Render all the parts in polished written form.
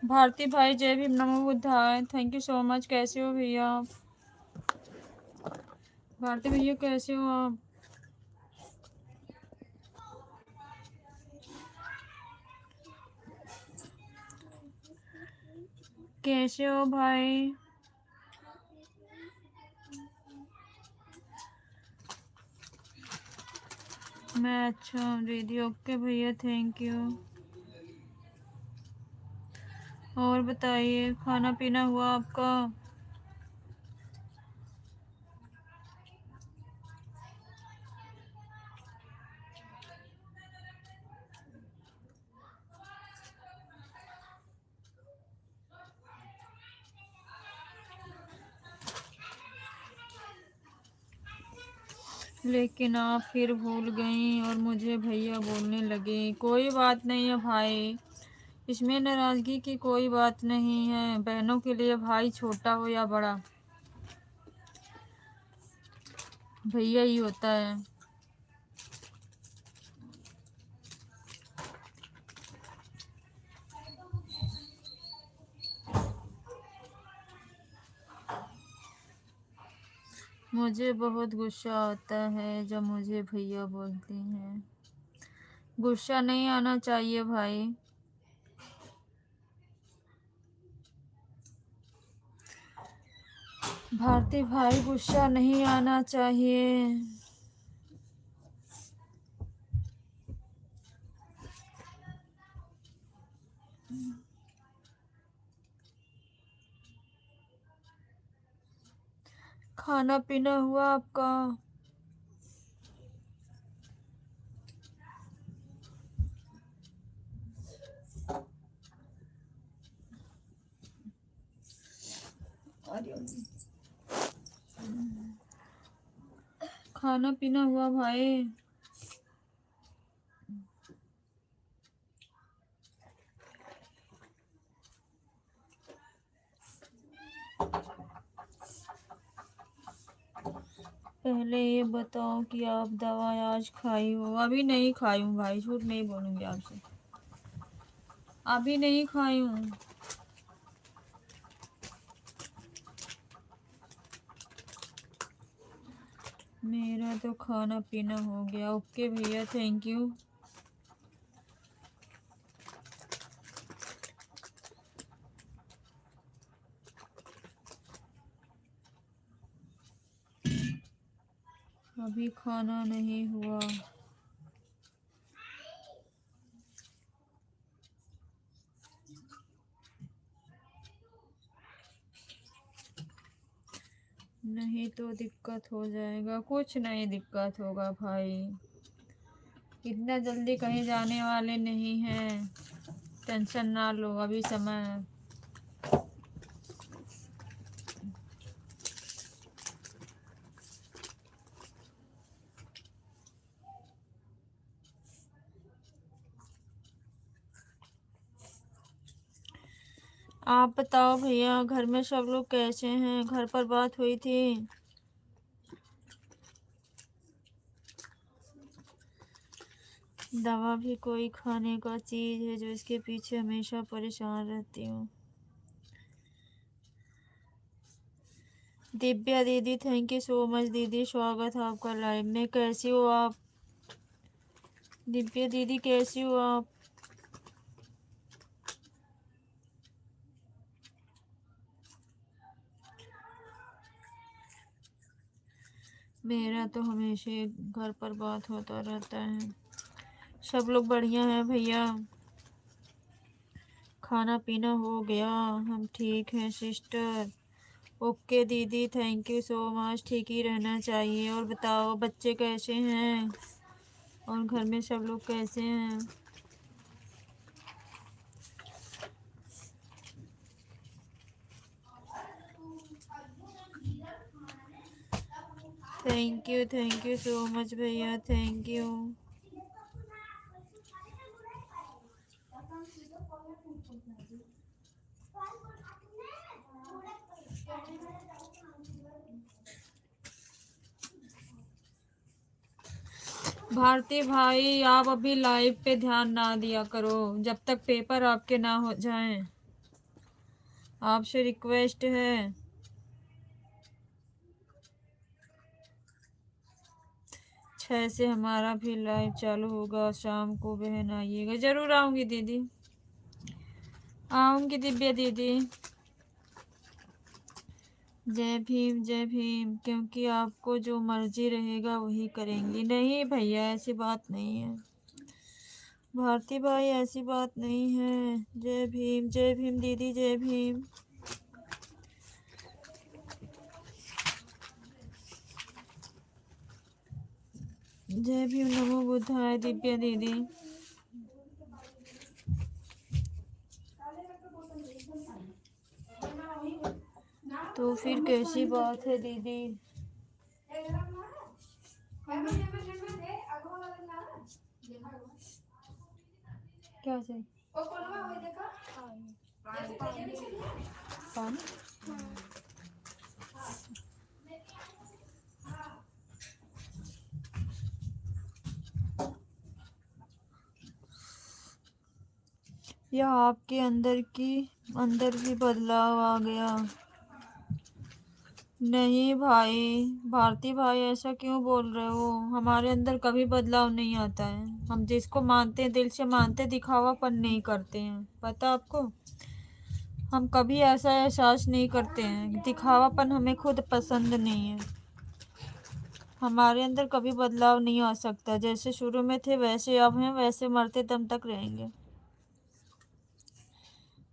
भारती भाई जय भीम नमो बुद्धाय, thank you so much. कैसे हो भैया आप? भारती भैया कैसे हो आप? कैसे हो भाई? मैं अच्छा हूँ दीदी। ओके भैया, थैंक यू। और बताइए, खाना पीना हुआ आपका? लेकिन आप फिर भूल गई और मुझे भैया बोलने लगे। कोई बात नहीं है भाई, इसमें नाराजगी की कोई बात नहीं है। बहनों के लिए भाई छोटा हो या बड़ा, भैया ही होता है। मुझे बहुत गुस्सा आता है जब मुझे भैया बोलते हैं। गुस्सा नहीं आना चाहिए भाई। भारती भाई, गुस्सा नहीं आना चाहिए। खाना पीना हुआ आपका? खाना पीना हुआ भाई? पहले ये बताओ कि आप दवा आज खाई हो? अभी नहीं खाई हूँ भाई, झूठ नहीं बोलूंगी आपसे। अभी नहीं खाई हूँ। मेरा तो खाना पीना हो गया। ओके भैया, थैंक यू। अभी खाना नहीं हुआ। नहीं तो दिक्कत हो जाएगा। कुछ नहीं दिक्कत होगा भाई, इतना जल्दी कहीं जाने वाले नहीं हैं। टेंशन ना लो, अभी समय है। आप बताओ भैया, घर में सब लोग कैसे हैं? घर पर बात हुई थी? दवा भी कोई खाने का चीज है जो इसके पीछे हमेशा परेशान रहती हूँ। दिव्या दीदी, थैंक यू सो मच दीदी, स्वागत है आपका लाइव में। कैसी हो आप? दिव्या दीदी कैसी हो आप? मेरा तो हमेशा घर पर बात होता रहता है। सब लोग बढ़िया हैं भैया? खाना पीना हो गया? हम ठीक हैं सिस्टर। ओके दीदी, थैंक यू सो मच। ठीक ही रहना चाहिए। और बताओ, बच्चे कैसे हैं और घर में सब लोग कैसे हैं? थैंक यू सो मच भैया, थैंक यू। भारती भाई, आप अभी लाइव पे ध्यान ना दिया करो जब तक पेपर आपके ना हो जाएं। आपसे रिक्वेस्ट है। 6 से हमारा फिर लाइव चालू होगा, शाम को बहन आइएगा। जरूर आऊंगी दीदी, आऊंगी दिव्या दीदी। जय भीम जय भीम। क्योंकि आपको जो मर्जी रहेगा वही करेंगी। नहीं भैया ऐसी बात नहीं है भारती भाई, ऐसी बात नहीं है। जय भीम दीदी, जय भीम। जय भीम, नमो बुद्धाय दिव्या दीदी। तो फिर कैसी बात है दीदी? क्या चाहिए? पानी। या आपके अंदर भी बदलाव आ गया? नहीं भाई, भारती भाई ऐसा क्यों बोल रहे हो? हमारे अंदर कभी बदलाव नहीं आता है। हम जिसको मानते हैं, दिल से मानते, दिखावापन नहीं करते हैं। पता आपको, हम कभी ऐसा एहसास नहीं करते हैं। दिखावापन हमें खुद पसंद नहीं है। हमारे अंदर कभी बदलाव नहीं आ सकता। जैसे शुरू में थे वैसे अब हैं, वैसे मरते दम तक रहेंगे।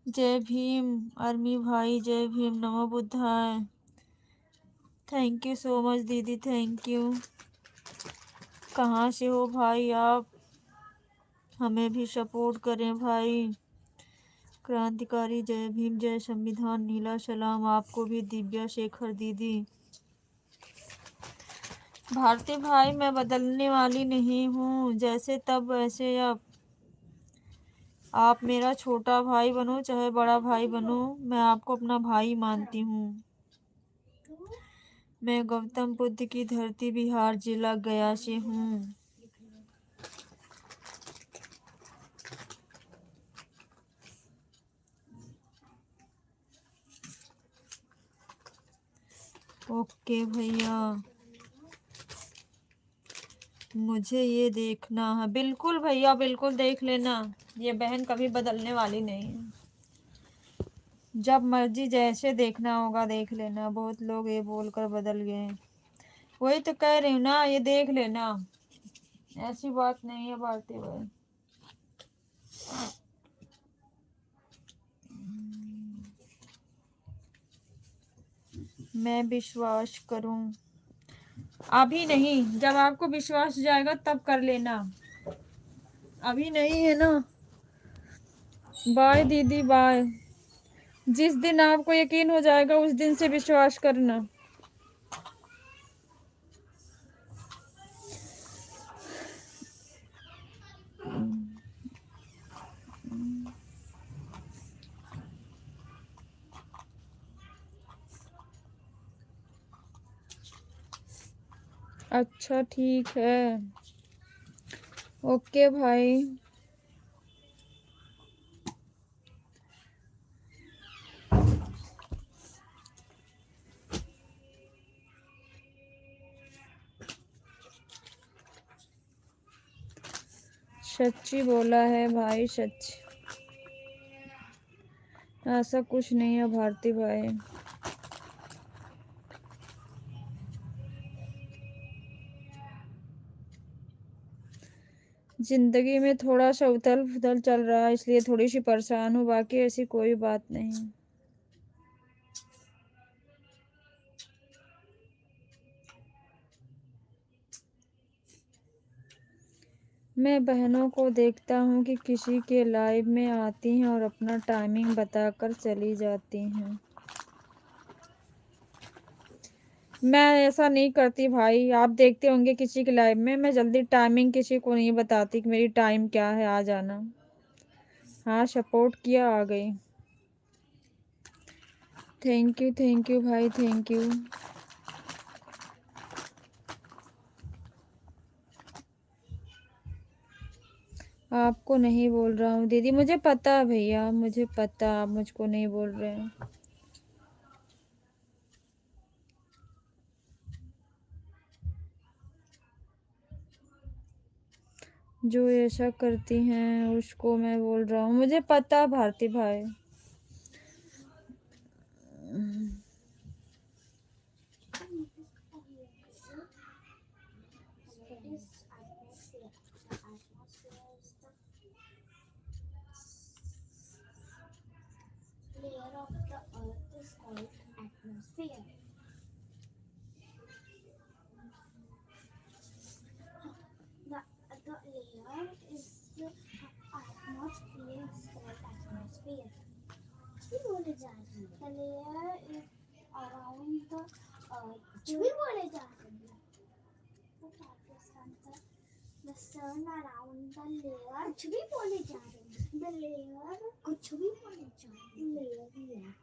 जय भीम आर्मी भाई, जय भीम, नमो बुद्धाय। थैंक यू सो मच दीदी, थैंक यू। कहाँ से हो भाई आप? हमें भी सपोर्ट करें भाई। क्रांतिकारी, जय भीम, जय संविधान, नीला सलाम आपको भी दिव्या शेखर दीदी। भारती भाई, मैं बदलने वाली नहीं हूँ। जैसे तब वैसे अब। आप मेरा छोटा भाई बनो चाहे बड़ा भाई बनो, मैं आपको अपना भाई मानती हूँ। मैं गौतम बुद्ध की धरती बिहार जिला गया से हूँ। ओके भैया, मुझे ये देखना है। बिल्कुल भैया, बिल्कुल देख लेना। ये बहन कभी बदलने वाली नहीं है। जब मर्जी जैसे देखना होगा देख लेना। बहुत लोग ये बोलकर बदल गए। वही तो कह रही हूँ ना, ये देख लेना। ऐसी बात नहीं है भारती भाई। मैं विश्वास करूं? अभी नहीं, जब आपको विश्वास जाएगा तब कर लेना। अभी नहीं है ना। बाय दीदी बाय। जिस दिन आपको यकीन हो जाएगा उस दिन से विश्वास करना। अच्छा ठीक है। ओके भाई। सच्ची बोला है भाई, सच। ऐसा कुछ नहीं है भारती भाई। जिंदगी में थोड़ा सा उथल पुथल चल रहा है, इसलिए थोड़ी सी परेशान हूँ। बाकी ऐसी कोई बात नहीं। मैं बहनों को देखता हूँ कि किसी के लाइव में आती हैं और अपना टाइमिंग बताकर चली जाती हैं। मैं ऐसा नहीं करती भाई। आप देखते होंगे किसी के लाइव में, मैं जल्दी टाइमिंग किसी को नहीं बताती कि मेरी टाइम क्या है, आ जाना। हाँ, सपोर्ट किया, आ गई। थैंक यू भाई, थैंक यू। आपको नहीं बोल रहा हूँ दीदी, मुझे पता है भैया, मुझे पता आप मुझको नहीं बोल रहे हैं। जो ऐसा करती हैं उसको मैं बोल रहा हूँ, मुझे पता भारती भाई। Layer of the earth is called atmosphere. The layer is the atmosphere is called atmosphere. कुछ भी बोले जा रहे हैं. The layer is around the earth. कुछ भी बोले जा रहे हैं. The sun around the layer. कुछ भी बोले जा रहे हैं. The layer. कुछ भी बोले जा रहे हैं. Layer ही है.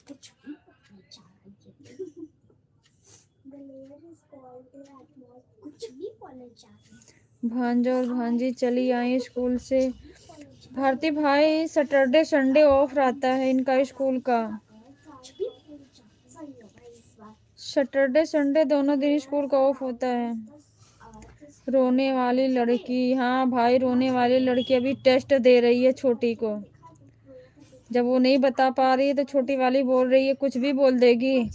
कुछ भी बोले जा रहे हैं. The layer is called the atmosphere. कुछ भी बोले जा रहे हैं. भांजा और भांजी चली आई स्कूल से। भारती भाई सैटरडे संडे ऑफ रहता है इनका स्कूल का। कुछ भी बोले जा रहे हैं. सही होगा इस बार. सैटरडे संडे दोनों दिन स्कूल का ऑफ होता है। रोने वाली लड़की, हाँ भाई रोने वाली लड़की अभी टेस्ट दे रही है छोटी को। जब वो नहीं बता पा रही है तो छोटी वाली बोल रही है, कुछ भी बोल देगी।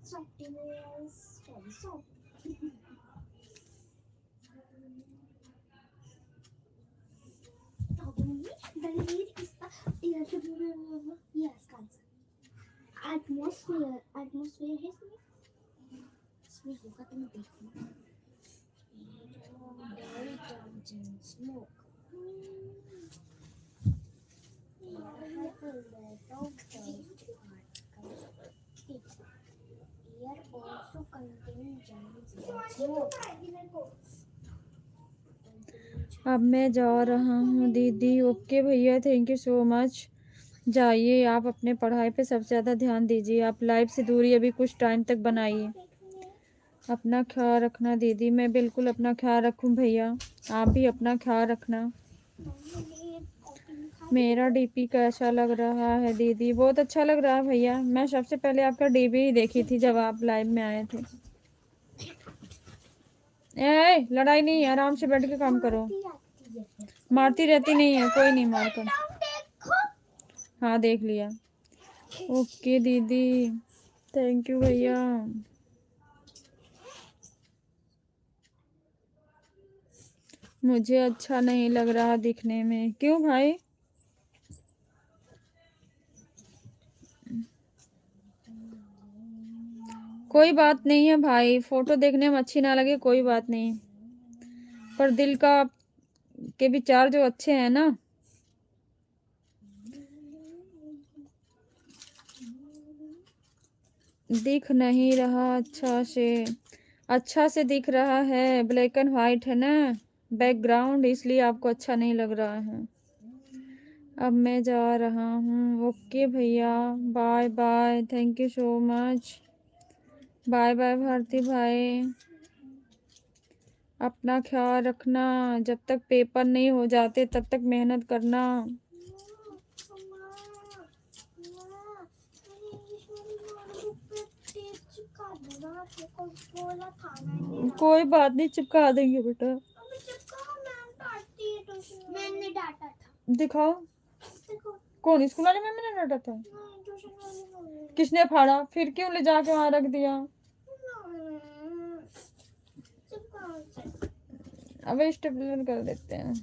Software is very soft. The lead is the air to be yes, guys. Atmosphere. Atmosphere है इसमें होगा तुम देखना. Air comes in smoke. Air has a lot of dust particles. Air also contains germs and smoke. अब मैं जा रहा हूँ दीदी। ओके भैया, थैंक यू सो मच। जाइए, आप अपने पढ़ाई पे सबसे ज़्यादा ध्यान दीजिए। आप लाइफ से दूरी अभी कुछ टाइम तक बनाइए। अपना ख्याल रखना दीदी। मैं बिल्कुल अपना ख्याल रखूँ भैया, आप भी अपना ख्याल रखना। मेरा डीपी कैसा लग रहा है दीदी? बहुत अच्छा लग रहा है भैया। मैं सबसे पहले आपका डीपी ही देखी थी जब आप लाइव में आए थे। ए, लड़ाई नहीं, आराम से बैठ के काम करो। मारती रहती नहीं है, कोई नहीं मार कर। हाँ देख लिया। ओके दीदी, थैंक यू भैया। मुझे अच्छा नहीं लग रहा दिखने में। क्यों भाई? कोई बात नहीं है भाई, फोटो देखने में अच्छी ना लगे कोई बात नहीं, पर दिल का के विचार जो अच्छे हैं ना। दिख नहीं रहा अच्छा से दिख रहा है। ब्लैक एंड वाइट है ना बैकग्राउंड, इसलिए आपको अच्छा नहीं लग रहा है। अब मैं जा रहा हूँ। ओके भैया, bye bye, thank you so much. Bye bye Bharti भाई, अपना ख्याल रखना। जब तक पेपर नहीं हो जाते तब तक मेहनत करना। कोई बात नहीं, चिपका देंगे बेटा। मैंने डांटा था. दिखाओ। कौन? स्कूल वाले मैम ने डांटा था? किसने फाड़ा? फिर क्यों ले जाके वहां रख दिया? अब स्टेपलर कर देते हैं।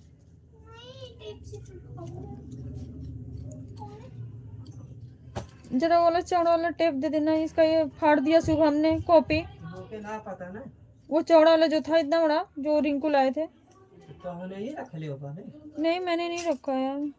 जरा वाला चौड़ा वाला टेप दे देना। इसका ये फाड़ दिया शुभम ने कॉपी। ना पता ना, वो चौड़ा वाला जो था इतना बड़ा, जो रिंकू लाए थे। तो नहीं रख ले ऊपर। नहीं मैंने नहीं रखा यार।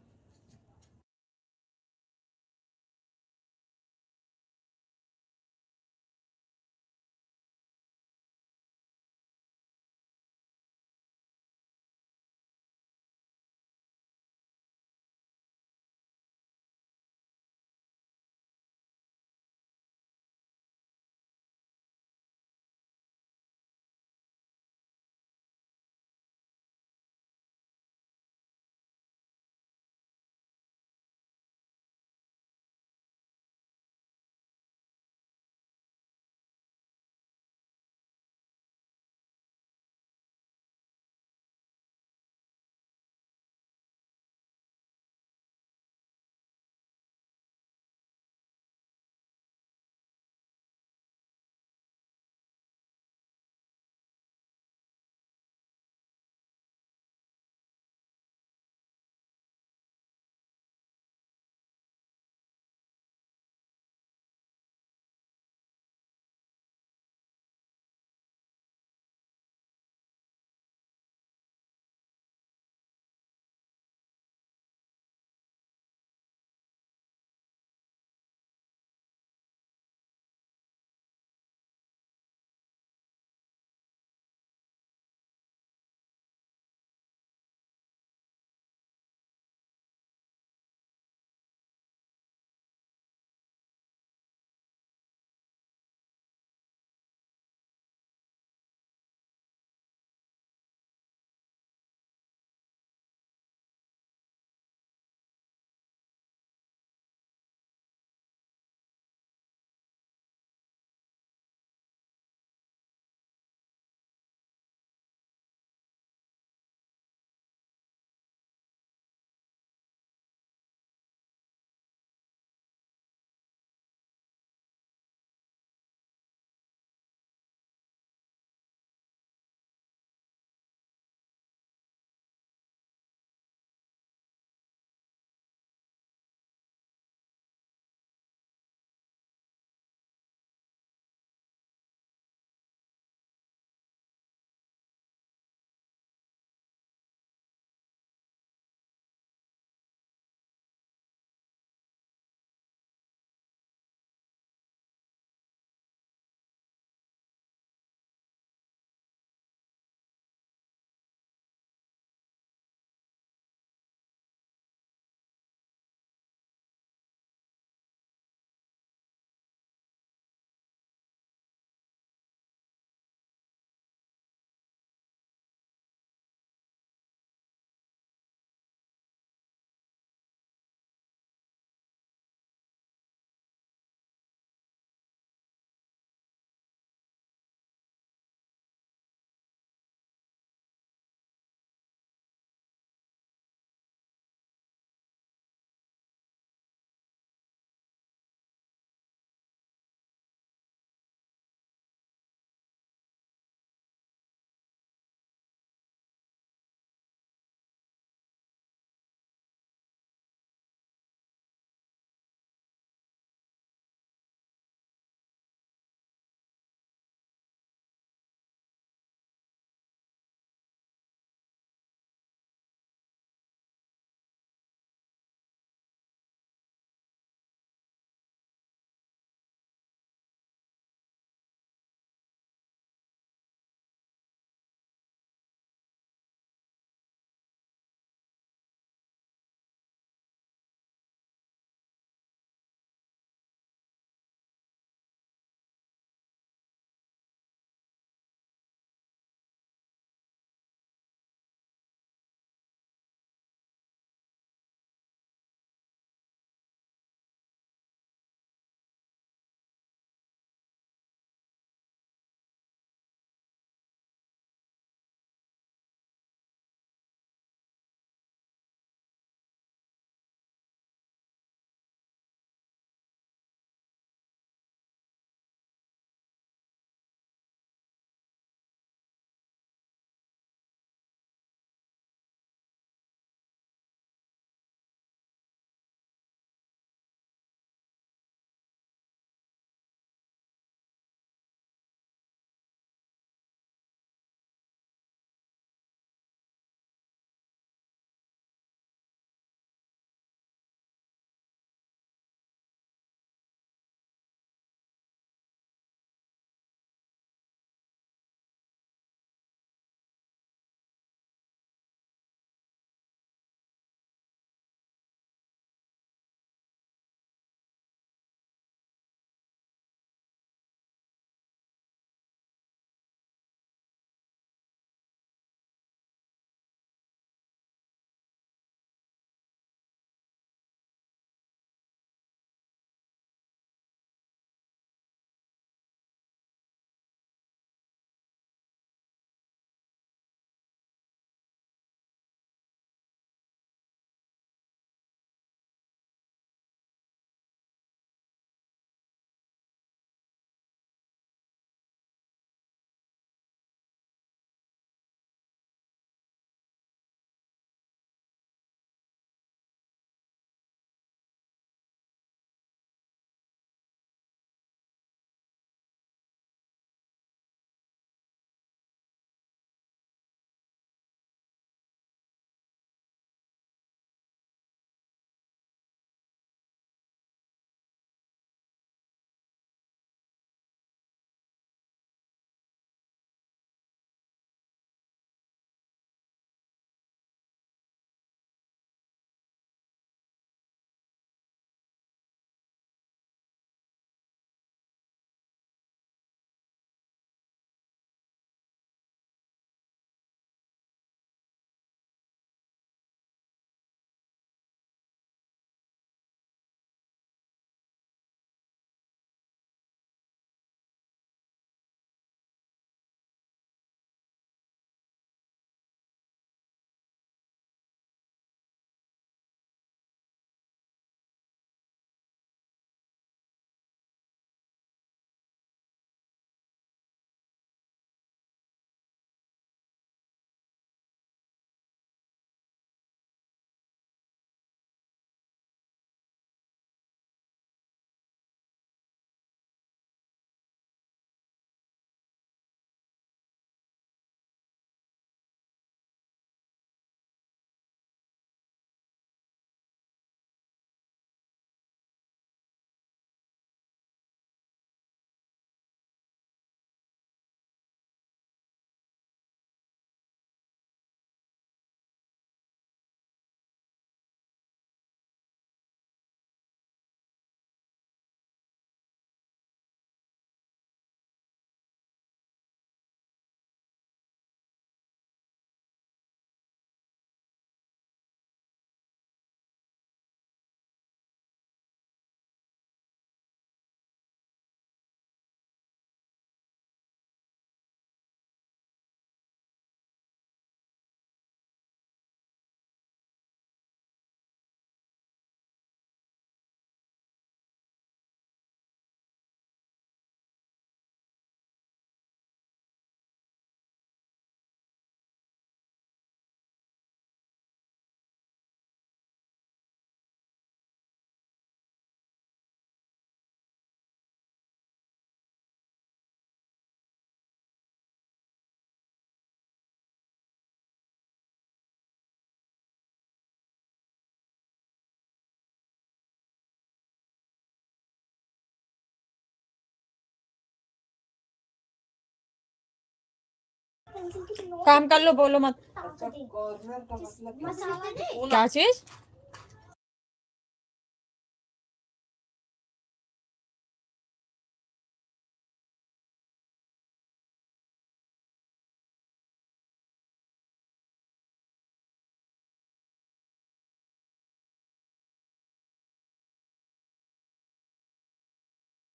पेंसिल की नोक काम कर लो, बोलो मत। अच्छा कॉर्नर का मतलब क्या? मसाला दे। क्या चीज?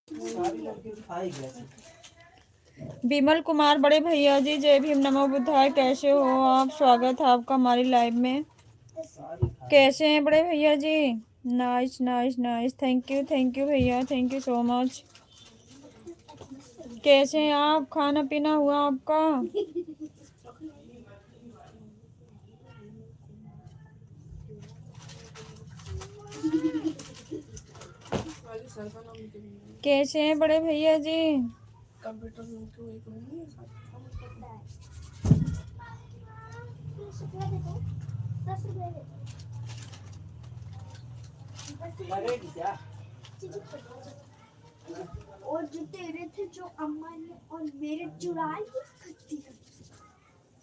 सारी लड़की दिखाई गया थी। विमल कुमार, बड़े भैया जी जय भीम नमो बुद्धाय, कैसे हो आप? स्वागत है आपका हमारी लाइव में। सारी खा कैसे हैं बड़े भैया जी? Nice nice nice, thank you भैया, थैंक यू सो मच। कैसे हैं आप? खाना पीना हुआ आपका? कैसे हैं बड़े भैया जी? कंप्यूटर में तो एक नहीं है। 10 रुपया दे दो। 10 रुपया दे दो। मरेगी क्या? और जो तेरे थे जो अम्मा ने और मेरे चुराए वो खट्टी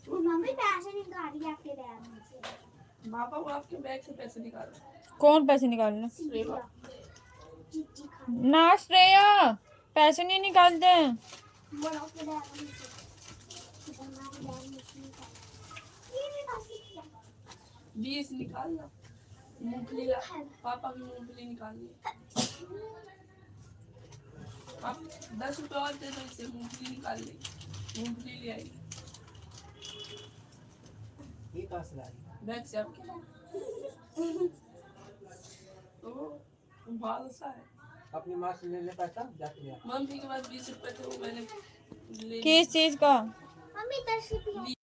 तो मम्मी पैसे निकाल के आपके बैग में से। पापा वो आपके बैग से पैसे निकाल रहे कौन पैसे निकालना? चिट्ठी खा ना श्रेया, पैसे नहीं निकालते हैं। बड़ा के बैग में से हमारे बैग में से निकाल। ये भी पैसे किया 20 निकालना। मूंगफली ला, पापा की मूंगफली निकालनी। आप 10 रुपए और दे दो, इसे मूंगफली निकाल लेगी, मूंगफली ले आएगी ये कहाँ से लाई? बैग से आपके। तो बहुत सा है। अपनी माँ से ले ले पैसा जाके ले आ। मम्मी के पास 20 रुपए थे, वो मैंने ले लिए। किस चीज का? मम्मी 10 रुपया